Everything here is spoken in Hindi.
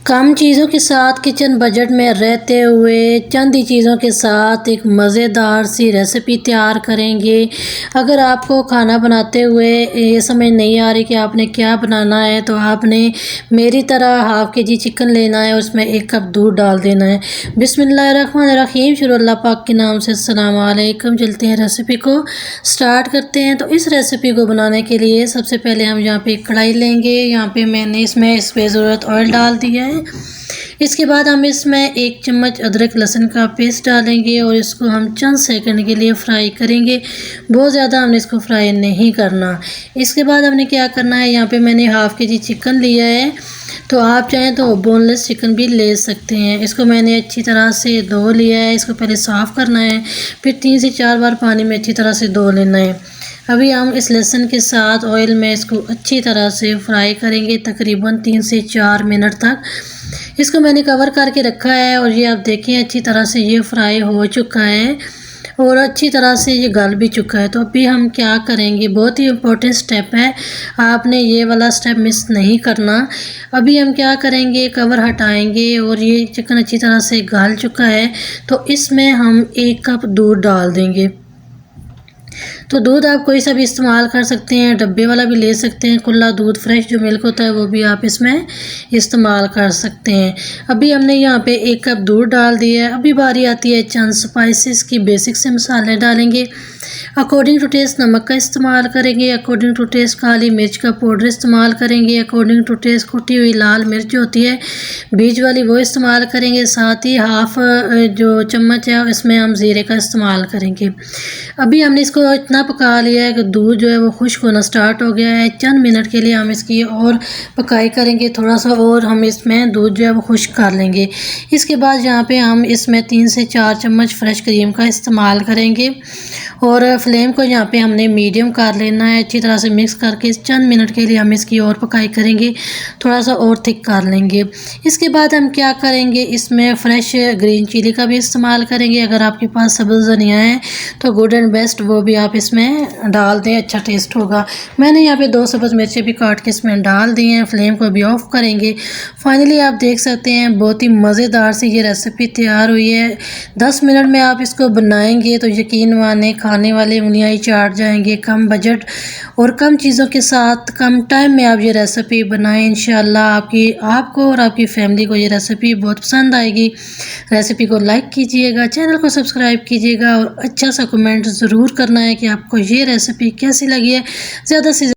कम चीज़ों के साथ किचन बजट में रहते हुए चंद ही चीज़ों के साथ एक मज़ेदार सी रेसिपी तैयार करेंगे। अगर आपको खाना बनाते हुए ये समझ नहीं आ रही कि आपने क्या बनाना है, तो आपने मेरी तरह हाफ़ केजी चिकन लेना है, उसमें 1 कप दूध डाल देना है। बिस्मिल्लाहिर्रहमानिर्रहीम, शुरू अल्लाह पाक के नाम से, अस्सलाम वालेकुम। चलते हैं रेसिपी को स्टार्ट करते हैं। तो इस रेसिपी को बनाने के लिए सबसे पहले हम यहाँ पे एक कढ़ाई लेंगे। यहाँ पे मैंने इसमें ज़रूरत ऑयल डाल दिया है। इसके बाद हम इसमें 1 चम्मच अदरक लहसुन का पेस्ट डालेंगे और इसको हम चंद सेकंड के लिए फ्राई करेंगे। बहुत ज़्यादा हमने इसको फ्राई नहीं करना। इसके बाद हमने क्या करना है, यहाँ पे मैंने हाफ़ केजी चिकन लिया है, तो आप चाहें तो बोनलेस चिकन भी ले सकते हैं। इसको मैंने अच्छी तरह से धो लिया है। इसको पहले साफ़ करना है, फिर 3 से 4 बार पानी में अच्छी तरह से धो लेना है। अभी हम इस लहसुन के साथ ऑयल में इसको अच्छी तरह से फ्राई करेंगे, तकरीबन 3 से 4 मिनट तक। इसको मैंने कवर करके रखा है और ये आप देखें अच्छी तरह से ये फ्राई हो चुका है और अच्छी तरह से ये गल भी चुका है। तो अभी हम क्या करेंगे, बहुत ही इम्पोर्टेंट स्टेप है, आपने ये वाला स्टेप मिस नहीं करना। अभी हम क्या करेंगे, कवर हटाएंगे और ये चिकन अच्छी तरह से गल चुका है, तो इसमें हम 1 कप दूध डाल देंगे। तो दूध आप कोई सा भी इस्तेमाल कर सकते हैं, डब्बे वाला भी ले सकते हैं, खुला दूध फ्रेश जो मिल्क होता है वो भी आप इसमें इस्तेमाल कर सकते हैं। अभी हमने यहाँ पे 1 कप दूध डाल दिया है। अभी बारी आती है चंद स्पाइसेस की। बेसिक से मसाले डालेंगे। अकॉर्डिंग टू टेस्ट नमक का इस्तेमाल करेंगे, अकॉर्डिंग टू टेस्ट काली मिर्च का पाउडर इस्तेमाल करेंगे, अकॉर्डिंग टू टेस्ट कुटी हुई लाल मिर्च जो होती है बीज वाली वो इस्तेमाल करेंगे। साथ ही हाफ जो चम्मच है इसमें हम ज़ीरे का इस्तेमाल करेंगे। अभी हमने इसको इतना पका लिया है कि दूध जो है वो खुश्क होना स्टार्ट हो गया है। चंद मिनट के लिए हम इसकी और पकाई करेंगे, थोड़ा सा और हम इसमें दूध जो है वो खुश्क कर लेंगे। इसके बाद यहाँ पे हम इसमें 3 से 4 चम्मच फ्रेश क्रीम का इस्तेमाल करेंगे और फ्लेम को यहाँ पे हमने मीडियम कर लेना है। अच्छी तरह से मिक्स करके चंद मिनट के लिए हम इसकी और पकाई करेंगे, थोड़ा सा और थिक कर लेंगे। इसके बाद हम क्या करेंगे, इसमें फ्रेश ग्रीन चिली का भी इस्तेमाल करेंगे। अगर आपके पास सब्ज़ धनिया है तो गुड एंड बेस्ट, वो भी आप इसमें डाल दें, अच्छा टेस्ट होगा। मैंने यहाँ पे 2 सब्ज़ मिर्चें भी काट के इसमें डाल दी हैं। फ्लेम को भी ऑफ करेंगे। फाइनली आप देख सकते हैं बहुत ही मज़ेदार सी ये रेसिपी तैयार हुई है। 10 मिनट में आप इसको बनाएंगे तो यकीन माने खाने वाले उंगलियां ही चाट जाएंगे। कम बजट और कम चीज़ों के साथ कम टाइम में आप ये रेसिपी बनाएं। इंशाल्लाह आपको और आपकी फैमिली को ये रेसिपी बहुत पसंद आएगी। रेसिपी को लाइक कीजिएगा, चैनल को सब्सक्राइब कीजिएगा और अच्छा सा कमेंट ज़रूर करना है कि आपको ये रेसिपी कैसी लगी है। ज़्यादा से